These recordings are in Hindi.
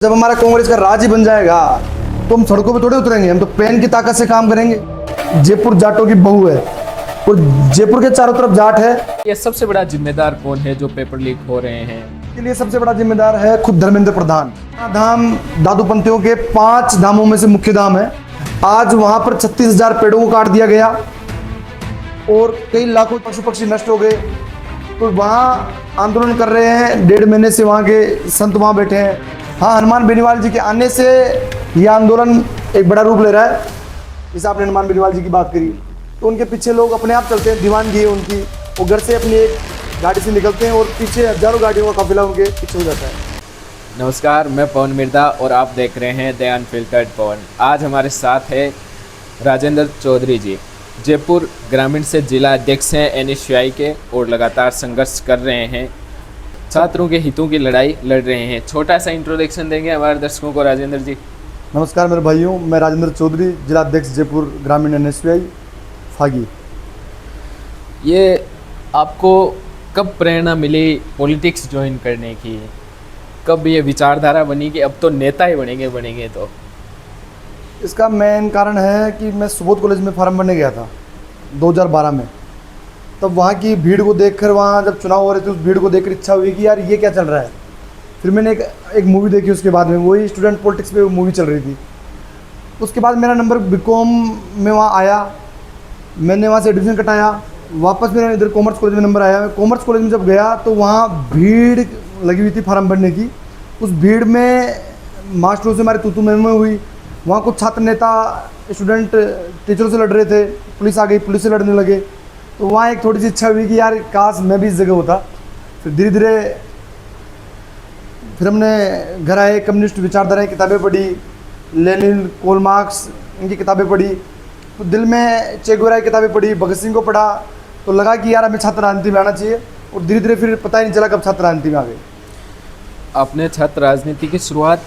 जब हमारा कांग्रेस का राज ही बन जाएगा तो हम सड़कों पे थोड़े उतरेंगे। हम तो पेन की ताकत से काम करेंगे। जयपुर जाटों की बहू है और जयपुर के चारों तरफ जाट है। ये सबसे बड़ा जिम्मेदार कौन है जो पेपर लीक हो रहे हैं? इसके लिए सबसे बड़ा जिम्मेदार है खुद धर्मेंद्र प्रधान। धाम दादूपंथियों के 5 धामों में से मुख्य धाम है। आज वहां पर 36,000 पेड़ों को काट दिया गया और कई लाखों पशु पक्षी नष्ट हो गए। तो वहाँ आंदोलन कर रहे हैं। 1.5 महीने से वहाँ के संत वहाँ बैठे हैं। हाँ, हनुमान बेनीवाल जी के आने से यह आंदोलन एक बड़ा रूप ले रहा है। जैसे आपने हनुमान बेनीवाल जी की बात करी तो उनके पीछे लोग अपने आप चलते हैं। दीवानगी है उनकी। वो घर से अपनी एक गाड़ी से निकलते हैं और पीछे हजारों गाड़ियों का काफिला उनके पीछे हो जाता है। नमस्कार, मैं पवन मिर्दा और आप देख रहे हैं द अनफिल्टर्ड पवन। आज हमारे साथ है राजेंद्र चौधरी जी, जयपुर ग्रामीण से जिला अध्यक्ष हैं एनएसयूआई के और लगातार संघर्ष कर रहे हैं, छात्रों के हितों की लड़ाई लड़ रहे हैं। छोटा सा इंट्रोडक्शन देंगे हमारे दर्शकों को राजेंद्र जी। नमस्कार मेरे भाइयों, मैं राजेंद्र चौधरी, जिला अध्यक्ष जयपुर ग्रामीण एनएसयूआई फागी। ये आपको कब प्रेरणा मिली पॉलिटिक्स ज्वाइन करने की? कब ये विचारधारा बनी कि अब तो नेता ही बनेंगे? तो इसका मेन कारण है कि मैं सुबोध कॉलेज में फॉर्म भरने गया था 2012 में। तब वहाँ की भीड़ को देखकर, वहाँ जब चुनाव हो रहे थे उस भीड़ को देखकर इच्छा हुई कि यार ये क्या चल रहा है। फिर मैंने एक मूवी देखी। उसके बाद में वही स्टूडेंट पॉलिटिक्स पे मूवी चल रही थी। उसके बाद मेरा नंबर बीकॉम में वहाँ आया। मैंने वहाँ से एडमिशन कटाया। वापस मेरा इधर कॉमर्स कॉलेज में नंबर आया। मैं कॉमर्स कॉलेज में जब गया तो वहाँ भीड़ लगी हुई थी फॉर्म भरने की। उस भीड़ में मास्टरों से हमारी तू मैं हुई। वहाँ कुछ छात्र नेता स्टूडेंट टीचरों से लड़ रहे थे। पुलिस आ गई, पुलिस से लड़ने लगे। तो वहाँ एक थोड़ी सी इच्छा हुई कि यार काश मैं भी इस जगह होता। फिर धीरे धीरे फिर हमने घर आए, कम्युनिस्ट विचारधारा की किताबें पढ़ी, लेनिन, कार्ल मार्क्स इनकी किताबें पढ़ी। तो दिल में चे गुवेरा की किताबें पढ़ी, भगत सिंह को पढ़ा। तो लगा कि यार हमें छात्र राजनीति में आना चाहिए। और धीरे धीरे फिर पता ही नहीं चला कब छात्र राजनीति में आ गए। आपने छात्र राजनीति की शुरुआत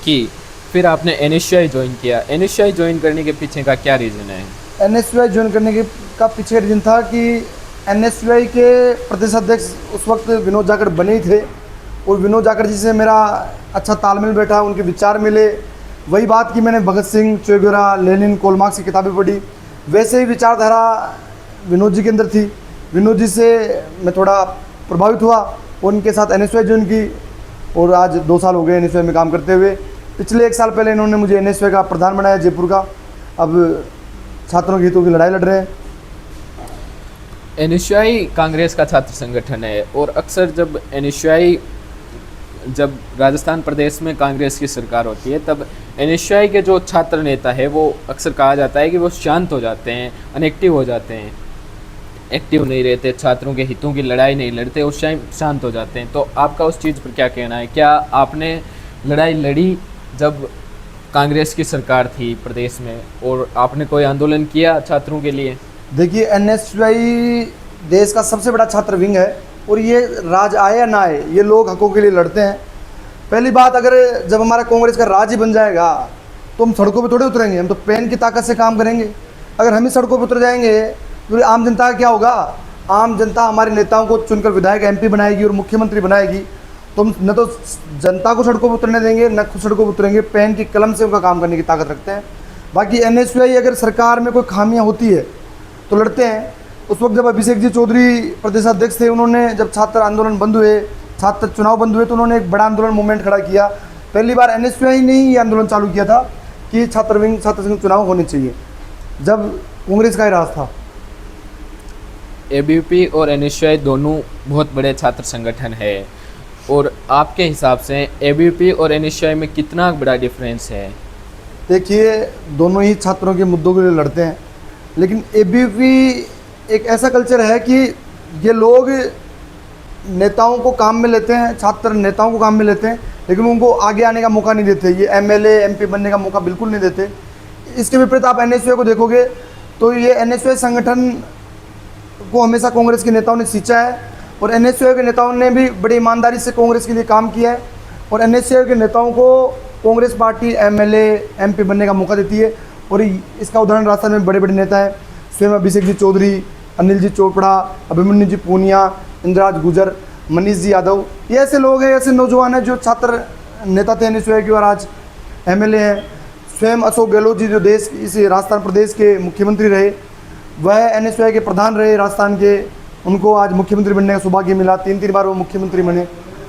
की, फिर आपने एनएसयूआई ज्वाइन किया। एनएसयूआई ज्वाइन करने के पीछे का क्या रीज़न है? एनएसयूआई ज्वाइन करने का पीछे रीजन था कि एनएसयूआई के प्रदेश अध्यक्ष उस वक्त विनोद जाखड़ बने ही थे और विनोद जाखड़ जी से मेरा अच्छा तालमेल बैठा, उनके विचार मिले। वही बात कि मैंने भगत सिंह, चे गुवेरा, लेनिन, कार्ल मार्क्स की किताबें पढ़ी। वैसे ही विचारधारा विनोद जी के अंदर थी। विनोद जी से मैं थोड़ा प्रभावित हुआ और उनके साथ एनएसयूआई ज्वाइन की और आज 2 साल हो गए एनएसयूआई में काम करते हुए। पिछले 1 साल पहले इन्होंने मुझे एनएसयूआई का प्रधान बनाया जयपुर का। अब छात्रों के हितों की लड़ाई लड़ रहे हैं। एनएसयूआई कांग्रेस का छात्र संगठन है और अक्सर जब राजस्थान प्रदेश में कांग्रेस की सरकार होती है तब एनएसयूआई के जो छात्र नेता है वो अक्सर कहा जाता है कि वो शांत हो जाते हैं, अनएक्टिव हो जाते हैं, एक्टिव नहीं रहते, छात्रों के हितों की लड़ाई नहीं लड़ते, उस टाइम शांत हो जाते हैं। तो आपका उस चीज़ पर क्या कहना है? क्या आपने लड़ाई लड़ी जब कांग्रेस की सरकार थी प्रदेश में और आपने कोई आंदोलन किया छात्रों के लिए? देखिए, एनएसयूआई देश का सबसे बड़ा छात्र विंग है और ये राज आए या ना आए, ये लोग हकों के लिए लड़ते हैं। पहली बात, अगर जब हमारा कांग्रेस का राज ही बन जाएगा तो हम सड़कों पे थोड़े उतरेंगे। हम तो पेन की ताकत से काम करेंगे। अगर हम ही सड़कों पे उतर जाएंगे तो आम जनता का क्या होगा? आम जनता हमारे नेताओं को चुनकर विधायक, एमपी बनाएगी और मुख्यमंत्री बनाएगी। तो हम न तो जनता को सड़कों पर उतरने देंगे, न खुद सड़कों पर उतरेंगे। पेन की कलम से उनका काम करने की ताकत रखते हैं। बाकी एनएसयूआई अगर सरकार में कोई खामियां होती है तो लड़ते हैं। उस वक्त जब अभिषेक जी चौधरी प्रदेश अध्यक्ष थे, उन्होंने जब छात्र आंदोलन बंद हुए, छात्र चुनाव बंद हुए, तो उन्होंने एक बड़ा आंदोलन मूवमेंट खड़ा किया। पहली बार एनएसयूआई ने ही ये आंदोलन चालू किया था कि छात्र संघ चुनाव होने चाहिए, जब कांग्रेस का ही राज था। एबीवीपी और एनएसयूआई दोनों बहुत बड़े छात्र संगठन है और आपके हिसाब से एबीवीपी और एनएसयूआई में कितना बड़ा डिफरेंस है? देखिए, दोनों ही छात्रों के मुद्दों के लिए लड़ते हैं, लेकिन एबीवीपी एक ऐसा कल्चर है कि ये लोग नेताओं को काम में लेते हैं, छात्र नेताओं को काम में लेते हैं, लेकिन उनको आगे आने का मौका नहीं देते। ये एमएलए, एमपी बनने का मौका बिल्कुल नहीं देते। इसके विपरीत आप एनएसयूआई को देखोगे तो ये एनएसयूआई संगठन को हमेशा कांग्रेस के नेताओं ने सींचा है और एनएसयूआई के नेताओं ने भी बड़ी ईमानदारी से कांग्रेस के लिए काम किया है और एनएसयूआई के नेताओं को कांग्रेस पार्टी एमएलए, एमपी बनने का मौका देती है। और इसका उदाहरण राजस्थान में बड़े बड़े नेता हैं, स्वयं अभिषेक जी चौधरी, अनिल जी चोपड़ा, अभिमन्यु जी पूनिया, इंद्राज गुजर, मनीष जी यादव। ये ऐसे लोग हैं, ऐसे नौजवान हैं जो छात्र नेता थे NSUI के और आज MLA हैं। स्वयं अशोक गहलोत जी जो देश इस राजस्थान प्रदेश के मुख्यमंत्री रहे, वह NSUI के प्रधान रहे राजस्थान के, उनको आज मुख्यमंत्री बनने का सौभाग्य मिला, 3 बार वो मुख्यमंत्री बने।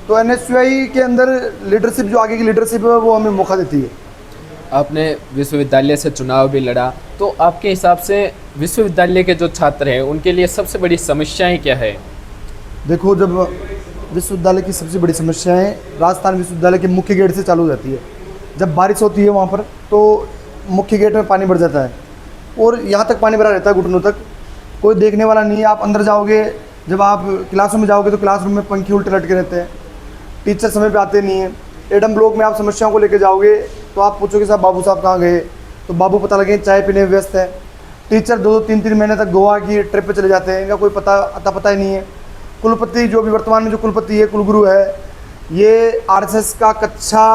तो NSUI के अंदर लीडरशिप, जो आगे की लीडरशिप है, वो हमें मौका देती है। आपने विश्वविद्यालय से चुनाव भी लड़ा, तो आपके हिसाब से विश्वविद्यालय के जो छात्र हैं उनके लिए सबसे बड़ी समस्याएं क्या है? देखो, जब विश्वविद्यालय की सबसे बड़ी समस्याएं राजस्थान विश्वविद्यालय के मुख्य गेट से चालू हो जाती है। जब बारिश होती है वहाँ पर, तो मुख्य गेट में पानी भर जाता है और यहाँ तक पानी भरा रहता है, घुटनों तक। कोई देखने वाला नहीं है। आप अंदर जाओगे, जब आप क्लासरूम में जाओगे तो क्लासरूम में पंखे उल्टे लटके रहते हैं, टीचर समय पे आते नहीं है। एडम ब्लॉक में आप समस्याओं को लेकर जाओगे तो आप पूछोगे साहब बाबू साहब कहाँ गए, तो बाबू पता लगे चाय पीने में व्यस्त है। टीचर 2-3 महीने तक गोवा की ट्रिप पे चले जाते हैं, इनका कोई पता ही नहीं है। कुलपति, जो भी वर्तमान में जो कुलपति है, कुलगुरु है, ये RSS का कच्छा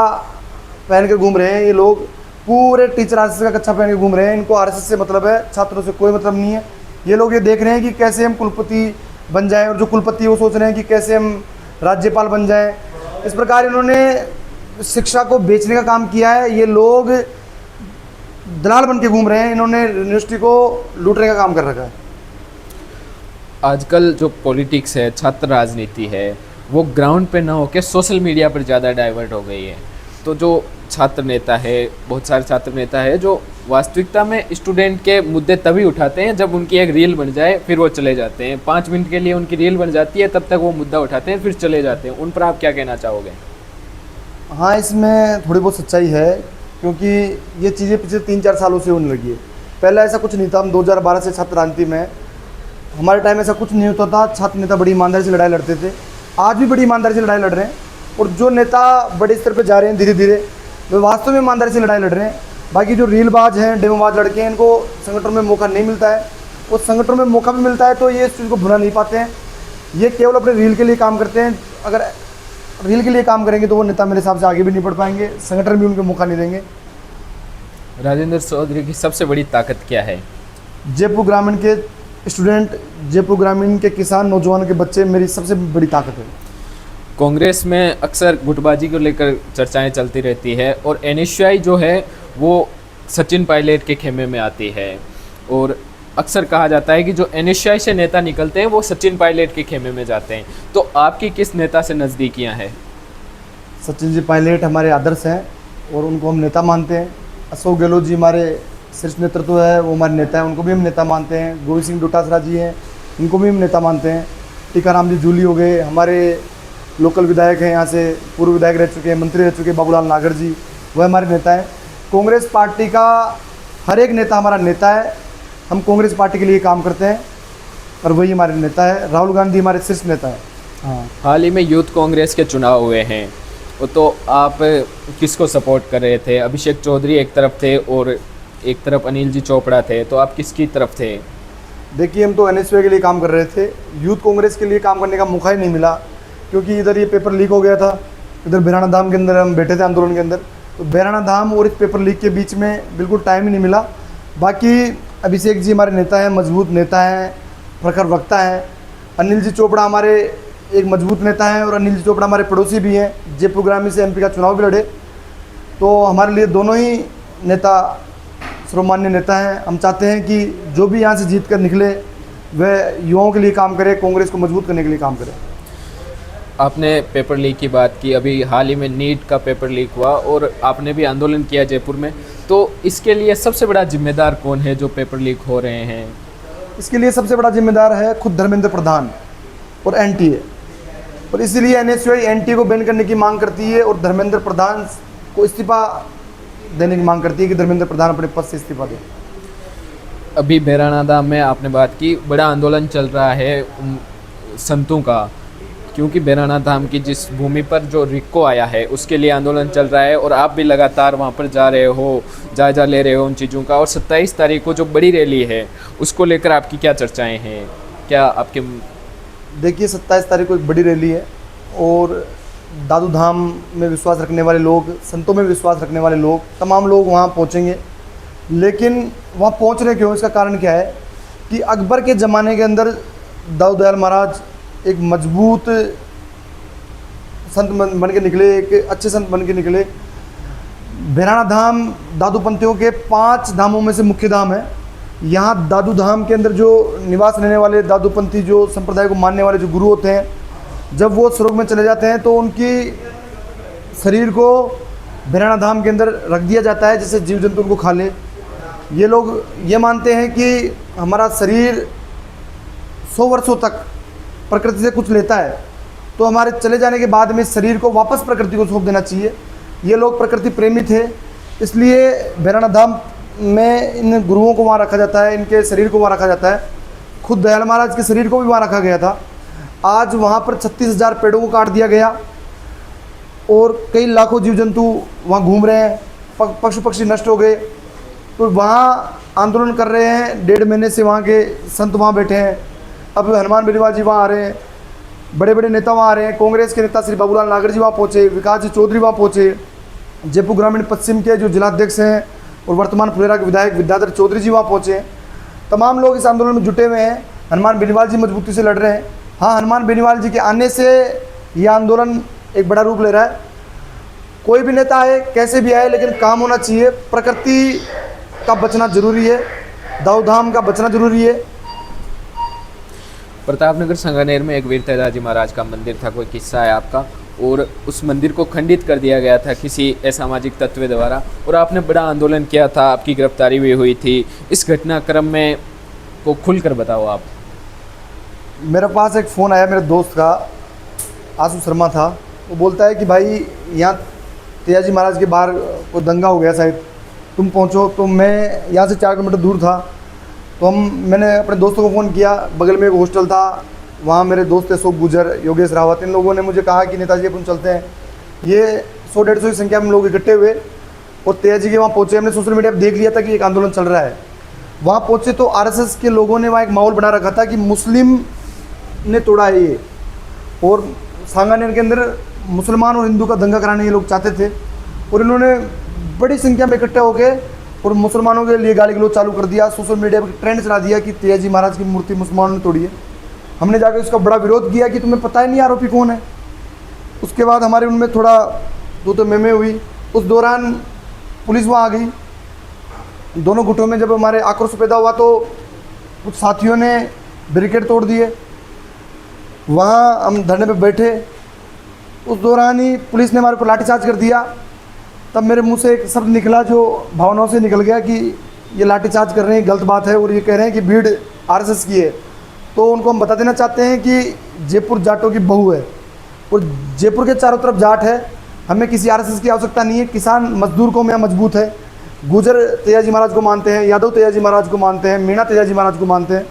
पहन के घूम रहे हैं। ये लोग पूरे टीचर RSS का कच्छा पहन के घूम रहे हैं। इनको RSS से मतलब है, छात्रों से कोई मतलब नहीं है। ये लोग ये देख रहे हैं कि कैसे हम कुलपति बन जाएं, और जो कुलपति है वो सोच रहे हैं कि कैसे हम राज्यपाल बन जाएं। इस प्रकार इन्होंने शिक्षा को बेचने का काम किया है। ये लोग दलाल बन के घूम रहे हैं। इन्होंने यूनिवर्सिटी को लूटने का काम कर रखा है। आजकल जो पॉलिटिक्स है, छात्र राजनीति है, वो ग्राउंड पे ना होकर सोशल मीडिया पर ज़्यादा डाइवर्ट हो गई है। तो जो छात्र नेता है, बहुत सारे छात्र नेता है जो वास्तविकता में स्टूडेंट के मुद्दे तभी उठाते हैं जब उनकी एक रील बन जाए, फिर वो चले जाते हैं। 5 मिनट के लिए उनकी रील बन जाती है, तब तक वो मुद्दा उठाते हैं, फिर चले जाते हैं। उन पर आप क्या कहना चाहोगे? हाँ, इसमें थोड़ी बहुत सच्चाई है, क्योंकि ये चीज़ें पिछले 3-4 सालों से होने लगी है। पहले ऐसा कुछ नहीं था। हम 2012 से छात्र क्रांति में, हमारे टाइम ऐसा कुछ नहीं होता था। छात्र नेता बड़ी ईमानदारी से लड़ाई लड़ते थे, आज भी बड़ी ईमानदारी से लड़ाई लड़ रहे हैं। और जो नेता बड़े स्तर पर जा रहे हैं धीरे धीरे, वे वास्तव में ईमानदारी से लड़ाई लड़ रहे हैं। बाकी जो रीलबाज हैं, डेमोबाज लड़के हैं, इनको संगठन में मौका नहीं मिलता है। और संगठन में मौका भी मिलता है तो ये इस चीज़ को भुना नहीं पाते हैं। ये केवल अपने रील के लिए काम करते हैं। अगर रील के लिए काम करेंगे तो वो नेता मेरे हिसाब से आगे भी नहीं बढ़ पाएंगे, संगठन भी उनको मौका नहीं देंगे। राजेंद्र चौधरी की सबसे बड़ी ताकत क्या है? जयपुर ग्रामीण के स्टूडेंट, जयपुर ग्रामीण के किसान, नौजवान के बच्चे मेरी सबसे बड़ी ताकत है। कांग्रेस में अक्सर गुटबाजी को लेकर चर्चाएं चलती रहती है, और NSUI जो है वो सचिन पायलट के खेमे में आती है। और अक्सर कहा जाता है कि जो NSUI से नेता निकलते हैं वो सचिन पायलट के खेमे में जाते हैं। तो आपकी किस नेता से नज़दीकियां हैं? सचिन जी पायलट हमारे आदर्श हैं और उनको हम नेता मानते हैं। अशोक गहलोत जी हमारे शीर्ष नेतृत्व है, वो हमारे नेता हैं, उनको भी हम नेता मानते हैं। गोविंद सिंह डोटासरा जी हैं, इनको भी हम नेता मानते हैं। टीकाराम जी जूली हो गए, हमारे लोकल विधायक हैं, यहाँ से पूर्व विधायक रह चुके हैं, मंत्री रह चुके हैं, बाबूलाल नागर जी, वह हमारे नेता हैं। कांग्रेस पार्टी का हर एक नेता हमारा नेता है। हम कांग्रेस पार्टी के लिए काम करते हैं और वही हमारे नेता है। राहुल गांधी हमारे शीर्ष नेता है। हाँ, हाल ही में यूथ कांग्रेस के चुनाव हुए हैं, तो आप किसको सपोर्ट कर रहे थे? अभिषेक चौधरी एक तरफ थे और एक तरफ अनिल जी चोपड़ा थे, तो आप किसकी तरफ थे? देखिए, हम तो NSUI के लिए काम कर रहे थे। यूथ कांग्रेस के लिए काम करने का मौका ही नहीं मिला, क्योंकि इधर ये पेपर लीक हो गया था। इधर बेराना धाम के अंदर हम बैठे थे आंदोलन के अंदर, तो बेराना धाम और इस पेपर लीक के बीच में बिल्कुल टाइम ही नहीं मिला। बाकी अभिषेक जी हमारे नेता हैं, मजबूत नेता हैं, प्रखर वक्ता हैं। अनिल जी चोपड़ा हमारे एक मजबूत नेता हैं, और अनिल जी चोपड़ा हमारे पड़ोसी भी हैं। जयपुर ग्रामीण से MP का चुनाव भी लड़े, तो हमारे लिए दोनों ही नेता सर्वमान्य नेता हैं। हम चाहते हैं कि जो भी यहाँ से जीत कर निकले वह युवाओं के लिए काम करे, कांग्रेस को मजबूत करने के लिए काम करे। आपने पेपर लीक की बात की, अभी हाल ही में नीट का पेपर लीक हुआ और आपने भी आंदोलन किया जयपुर में, तो इसके लिए सबसे बड़ा जिम्मेदार कौन है जो पेपर लीक हो रहे हैं? इसके लिए सबसे बड़ा जिम्मेदार है खुद धर्मेंद्र प्रधान और NTA, और इसीलिए NSUI NTA को बैन करने की मांग करती है और धर्मेंद्र प्रधान को इस्तीफा देने की मांग करती है कि धर्मेंद्र प्रधान अपने पद से इस्तीफा दें। अभी बेराना धाम में आपने बात की, बड़ा आंदोलन चल रहा है संतों का, क्योंकि बेराना धाम की जिस भूमि पर जो रिक्को आया है उसके लिए आंदोलन चल रहा है, और आप भी लगातार वहाँ पर जा रहे हो, जायजा ले रहे हो उन चीज़ों का। और 27 तारीख को जो बड़ी रैली है उसको लेकर आपकी क्या चर्चाएं हैं? क्या आपके? देखिए, 27 तारीख को एक बड़ी रैली है, और दादू धाम में विश्वास रखने वाले लोग, संतों में विश्वास रखने वाले लोग, तमाम लोग वहाँ पहुँचेंगे। लेकिन वहाँ पहुँच रहे क्यों, इसका कारण क्या है कि अकबर के ज़माने के अंदर दाऊद दयाल महाराज एक मजबूत संत बन के निकले, एक अच्छे संत बन के निकले। भैराना धाम दादूपंथियों के 5 धामों में से मुख्य धाम है। यहाँ दादू धाम के अंदर जो निवास रहने वाले दादूपंथी जो संप्रदाय को मानने वाले जो गुरु होते हैं, जब वो स्वर्ग में चले जाते हैं तो उनकी शरीर को भैराना धाम के अंदर रख दिया जाता है, जिससे जीव जंतु उनको खा ले। ये लोग ये मानते हैं कि हमारा शरीर 100 वर्षों तक प्रकृति से कुछ लेता है, तो हमारे चले जाने के बाद में शरीर को वापस प्रकृति को सौंप देना चाहिए। ये लोग प्रकृति प्रेमी थे, इसलिए भैराना धाम में इन गुरुओं को वहाँ रखा जाता है, इनके शरीर को वहाँ रखा जाता है। खुद दयाल महाराज के शरीर को भी वहाँ रखा गया था। आज वहाँ पर 36,000 पेड़ों को काट दिया गया और कई लाखों जीव जंतु वहाँ घूम रहे हैं, पशु पक्षी नष्ट हो गए। तो वहाँ आंदोलन कर रहे हैं, 1.5 महीने से वहाँ के संत वहाँ बैठे हैं। अब हनुमान बेनीवाल जी वहाँ आ रहे हैं, बड़े बड़े नेता वहाँ आ रहे हैं। कांग्रेस के नेता श्री बाबूलाल नागर जी वहाँ पहुँचे, विकास जी चौधरी वहाँ पहुँचे, जयपुर ग्रामीण पश्चिम के जो जिलाध्यक्ष हैं और वर्तमान फुलेरा के विधायक विद्याधर चौधरी जी वहाँ पहुँचे। तमाम लोग इस आंदोलन में जुटे हुए हैं। हनुमान बेनीवाल जी मजबूती से लड़ रहे हैं। हाँ, हनुमान बेनीवाल जी के आने से ये आंदोलन एक बड़ा रूप ले रहा है। कोई भी नेता आए, कैसे भी आए, लेकिन काम होना चाहिए। प्रकृति का बचना जरूरी है, दाऊ धाम का बचना जरूरी है। प्रतापनगर संगानेर में एक वीर तेजाजी महाराज का मंदिर था, कोई किस्सा है आपका, और उस मंदिर को खंडित कर दिया गया था किसी असामाजिक तत्व द्वारा, और आपने बड़ा आंदोलन किया था, आपकी गिरफ्तारी भी हुई थी। इस घटनाक्रम में को खुलकर बताओ आप। मेरे पास एक फ़ोन आया मेरे दोस्त का, आशु शर्मा था। वो बोलता है कि भाई यहाँ तेजाजी महाराज के बाहर कोई दंगा हो गया शायद, तुम पहुँचो। तो मैं यहाँ से 4 किलोमीटर दूर था, तो मैंने अपने दोस्तों को फ़ोन किया। बगल में एक हॉस्टल था, वहाँ मेरे दोस्त अशोक गुजर, योगेश रावत, इन लोगों ने मुझे कहा कि नेताजी अपन चलते हैं। ये 100-150 की संख्या में लोग इकट्ठे हुए और तेजाजी के वहाँ पहुँचे। हमने सोशल मीडिया पर देख लिया था कि एक आंदोलन चल रहा है। वहाँ पहुँचे तो आरएसएस के लोगों ने वहाँ एक माहौल बना रखा था कि मुस्लिम ने तोड़ा है ये, और सांगानेर के अंदर मुसलमान और हिंदू का दंगा कराने ये लोग चाहते थे। और इन्होंने बड़ी संख्या में इकट्ठा होकर और मुसलमानों के लिए गाली गलौज चालू कर दिया, सोशल मीडिया पर ट्रेंड चला दिया कि तेजाजी महाराज की मूर्ति मुसलमानों ने तोड़ी है। हमने जाकर उसका बड़ा विरोध किया कि तुम्हें पता ही नहीं आरोपी कौन है। उसके बाद हमारे उनमें थोड़ा तो मेमे हुई। उस दौरान पुलिस वहाँ आ गई। दोनों गुटों में जब हमारे आक्रोश पैदा हुआ तो कुछ साथियों ने बैरिकेड तोड़ दिए। वहाँ हम धरने पे बैठे, उस दौरान ही पुलिस ने हमारे ऊपर लाठीचार्ज कर दिया। तब मेरे मुंह से एक शब्द निकला जो भावनाओं से निकल गया कि ये लाठीचार्ज कर रहे हैं, गलत बात है, और ये कह रहे हैं कि भीड़ आरएसएस की है। तो उनको हम बता देना चाहते हैं कि जयपुर जाटों की बहू है और जयपुर के चारों तरफ जाट है। हमें किसी आरएसएस की आवश्यकता नहीं है। किसान मजदूर को में मजबूत है। गुजर तेजाजी महाराज को मानते हैं, यादव तेजाजी महाराज को मानते हैं, मीणा तेजाजी महाराज को मानते हैं।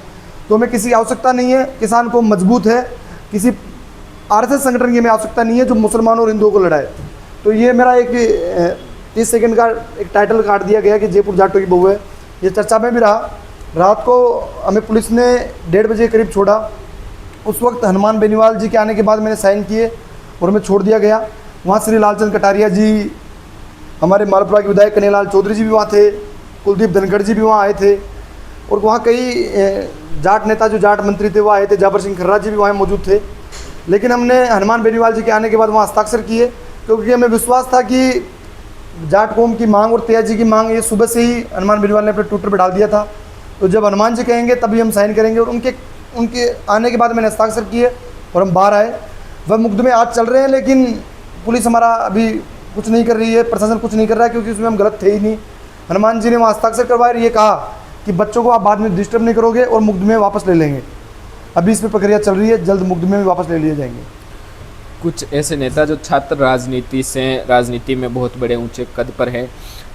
तो हमें किसी की आवश्यकता नहीं है। किसान को मजबूत है, किसी आरएसएस संगठन की हमें आवश्यकता नहीं है जो मुसलमानों और हिंदुओं को लड़ाए। तो ये मेरा एक 30 सेकंड का एक टाइटल काट दिया गया कि जयपुर जाटों की बहू है। ये चर्चा में भी रहा। रात को हमें पुलिस ने 1:30 बजे करीब छोड़ा। उस वक्त हनुमान बेनीवाल जी के आने के बाद मैंने साइन किए और हमें छोड़ दिया गया। वहाँ श्री लालचंद कटारिया जी, हमारे मालपुरा के विधायक कन्हैयालाल चौधरी जी भी वहाँ थे, कुलदीप धनखड़ जी भी वहाँ आए थे, और वहाँ कई जाट नेता जो जाट मंत्री थे वो आए थे। जाबर सिंह खर्रा जी भी वहाँ मौजूद थे। लेकिन हमने हनुमान बेनीवाल जी के आने के बाद वहाँ हस्ताक्षर किए, क्योंकि हमें विश्वास था कि जाट कौम की मांग और तेजाजी की मांग ये सुबह से ही हनुमान बेनीवाल ने अपने ट्विटर पर डाल दिया था। तो जब हनुमान जी कहेंगे तभी हम साइन करेंगे। और उनके आने के बाद मैंने हस्ताक्षर किए और हम बाहर आए। वह मुकदमे आज चल रहे हैं, लेकिन पुलिस हमारा अभी कुछ नहीं कर रही है, प्रशासन कुछ नहीं कर रहा है, क्योंकि उसमें हम गलत थे ही नहीं। हनुमान जी ने वहाँ हस्ताक्षर करवाए और ये कहा कि बच्चों को आप बाद में डिस्टर्ब नहीं करोगे और मुकदमे वापस ले लेंगे। अभी इस पर प्रक्रिया चल रही है, जल्द मुकदमे भी वापस ले लिए जाएंगे। कुछ ऐसे नेता जो छात्र राजनीति में बहुत बड़े ऊंचे कद पर है,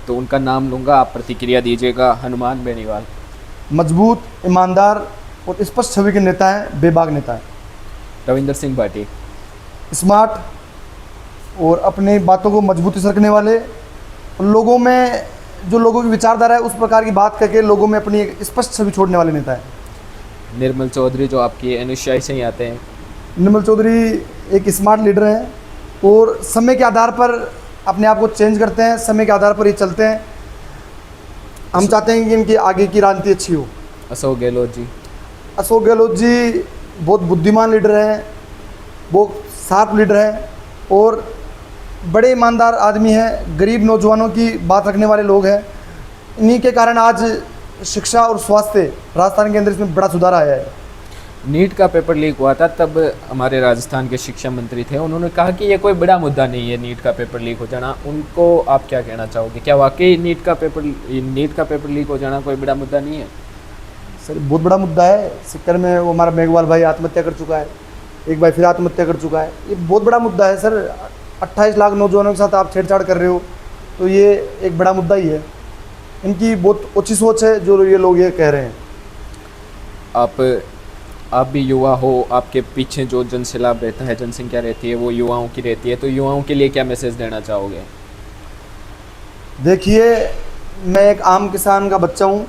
तो उनका नाम लूँगा, आप प्रतिक्रिया दीजिएगा। हनुमान बेनीवाल मजबूत, ईमानदार और स्पष्ट छवि के नेता हैं, बेबाक नेता हैं। रविंदर सिंह भाटी स्मार्ट और अपनी बातों को मजबूती से रखने वाले, लोगों में जो लोगों की विचारधारा है उस प्रकार की बात करके लोगों में अपनी एक स्पष्ट छवि छोड़ने वाले नेता हैं। निर्मल चौधरी जो आपकी अनुयायी से ही आते हैं। निर्मल चौधरी एक स्मार्ट लीडर हैं और समय के आधार पर अपने आप को चेंज करते हैं, समय के आधार पर ही चलते हैं। हम चाहते हैं कि इनकी आगे की राजनीति अच्छी हो। अशोक गहलोत जी बहुत बुद्धिमान लीडर हैं, बहुत शार्प लीडर हैं और बड़े ईमानदार आदमी हैं, गरीब नौजवानों की बात रखने वाले लोग हैं। इन्हीं के कारण आज शिक्षा और स्वास्थ्य राजस्थान के अंदर इसमें बड़ा सुधार आया है। नीट का पेपर लीक हुआ था, तब हमारे राजस्थान के शिक्षा मंत्री थे, उन्होंने कहा कि ये कोई बड़ा मुद्दा नहीं है नीट का पेपर लीक हो जाना। उनको आप क्या कहना चाहोगे? क्या वाकई नीट का पेपर लीक हो जाना कोई बड़ा मुद्दा नहीं है? सर बहुत बड़ा मुद्दा है। सिक्कर में वो हमारा मेघवाल भाई आत्महत्या कर चुका है, एक भाई फिर आत्महत्या कर चुका है। ये बहुत बड़ा मुद्दा है सर। 28 लाख नौजवानों के साथ आप छेड़छाड़ कर रहे हो, तो ये एक बड़ा मुद्दा ही है। इनकी बहुत अच्छी सोच है जो ये लोग ये कह रहे हैं। आप भी युवा हो, आपके पीछे जो जनसैलाब रहता है, जनसंख्या रहती है, वो युवाओं की रहती है, तो युवाओं के लिए क्या मैसेज देना चाहोगे? देखिए, मैं एक आम किसान का बच्चा हूँ,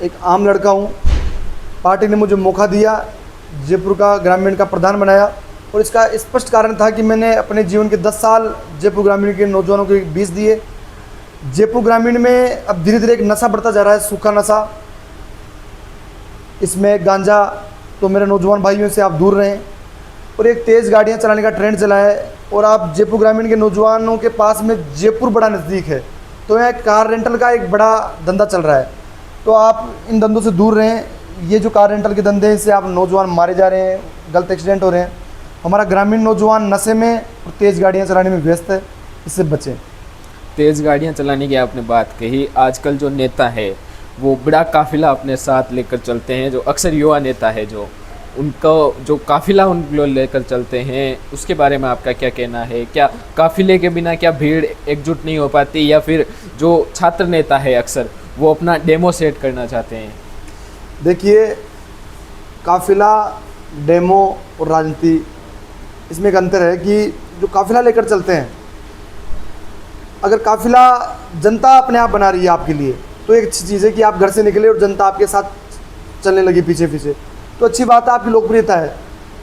एक आम लड़का हूँ। पार्टी ने मुझे मौका दिया, जयपुर का ग्रामीण का प्रधान बनाया, और इसका स्पष्ट कारण था कि मैंने अपने जीवन के 10 साल जयपुर ग्रामीण के नौजवानों को बीच दिए। जयपुर ग्रामीण में अब धीरे धीरे एक नशा बढ़ता जा रहा है, सूखा नशा। इसमें गांजा, तो मेरे नौजवान भाइयों से आप दूर रहें। और एक तेज़ गाड़ियां चलाने का ट्रेंड चला है, और आप जयपुर ग्रामीण के नौजवानों के पास में जयपुर बड़ा नज़दीक है, तो यहाँ कार रेंटल का एक बड़ा धंधा चल रहा है। तो आप इन धंधों से दूर रहें। ये जो कार रेंटल के धंधे हैं, इससे आप नौजवान मारे जा रहे हैं, गलत एक्सीडेंट हो रहे हैं। हमारा ग्रामीण नौजवान नशे में और तेज़ गाड़ियाँ चलाने में व्यस्त है, इससे बचें। तेज़ गाड़ियाँ चलाने की आपने बात कही। आजकल जो नेता है वो बड़ा काफिला अपने साथ लेकर चलते हैं, जो अक्सर युवा नेता है, जो उनका जो काफिला उन लोग लेकर चलते हैं, उसके बारे में आपका क्या कहना है? क्या काफिले के बिना क्या भीड़ एकजुट नहीं हो पाती, या फिर जो छात्र नेता है अक्सर वो अपना डेमो सेट करना चाहते हैं? देखिए, काफिला, डेमो और राजनीति, इसमें एक अंतर है कि जो काफिला लेकर चलते हैं, अगर काफिला जनता अपने आप बना रही है आपके लिए, तो एक अच्छी चीज़ है कि आप घर से निकले और जनता आपके साथ चलने लगी पीछे पीछे, तो अच्छी बात है, आपकी लोकप्रियता है।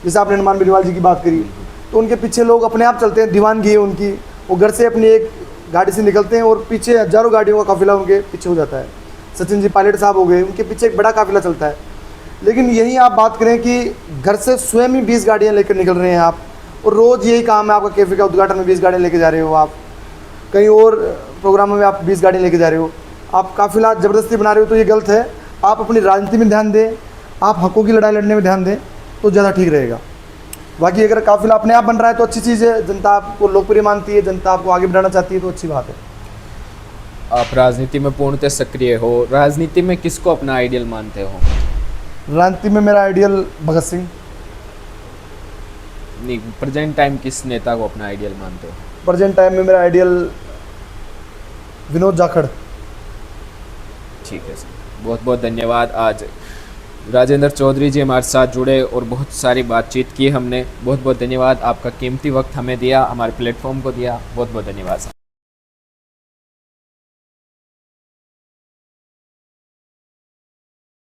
जैसे आपने हनुमान बेनीवाल जी की बात करी, तो उनके पीछे लोग अपने आप चलते हैं, दीवानगी है उनकी। वो घर से अपनी एक गाड़ी से निकलते हैं और पीछे हजारों गाड़ियों का काफिला उनके पीछे हो जाता है। सचिन जी पायलट साहब हो गए, उनके पीछे एक बड़ा काफिला चलता है। लेकिन यही आप बात करें कि घर से स्वयं ही 20 गाड़ियाँ लेकर निकल रहे हैं आप, और रोज़ यही काम है आपका, कैफे का उद्घाटन में 20 गाड़ियाँ लेके जा रहे हो आप, कहीं और प्रोग्रामों में आप 20 गाड़ियाँ लेके जा रहे हो, आप काफिला ज़बरदस्ती बना रहे हो, तो ये गलत है। आप अपनी राजनीति में ध्यान दें, आप हकों की लड़ाई लड़ने में ध्यान दें, तो ज़्यादा ठीक रहेगा। बाकी अगर काफिला अपने आप बन रहा है तो अच्छी चीज़ है, जनता आपको लोकप्रिय मानती है, जनता आपको आगे बढ़ाना चाहती है, तो अच्छी बात है। आप राजनीति में पूर्णतः सक्रिय हो, राजनीति में किसको अपना आइडियल मानते हो? राजनीति में मेरा आइडियल भगत सिंह। नहीं, प्रेजेंट टाइम किस नेता को अपना आइडियल मानते हो? प्रेजेंट टाइम में मेरा आइडियल विनोद जाखड़। ठीक है सर, बहुत बहुत धन्यवाद। आज राजेंद्र चौधरी जी हमारे साथ जुड़े और बहुत सारी बातचीत की हमने। बहुत बहुत धन्यवाद, आपका कीमती वक्त हमें दिया, हमारे प्लेटफॉर्म को दिया। बहुत बहुत धन्यवाद सर।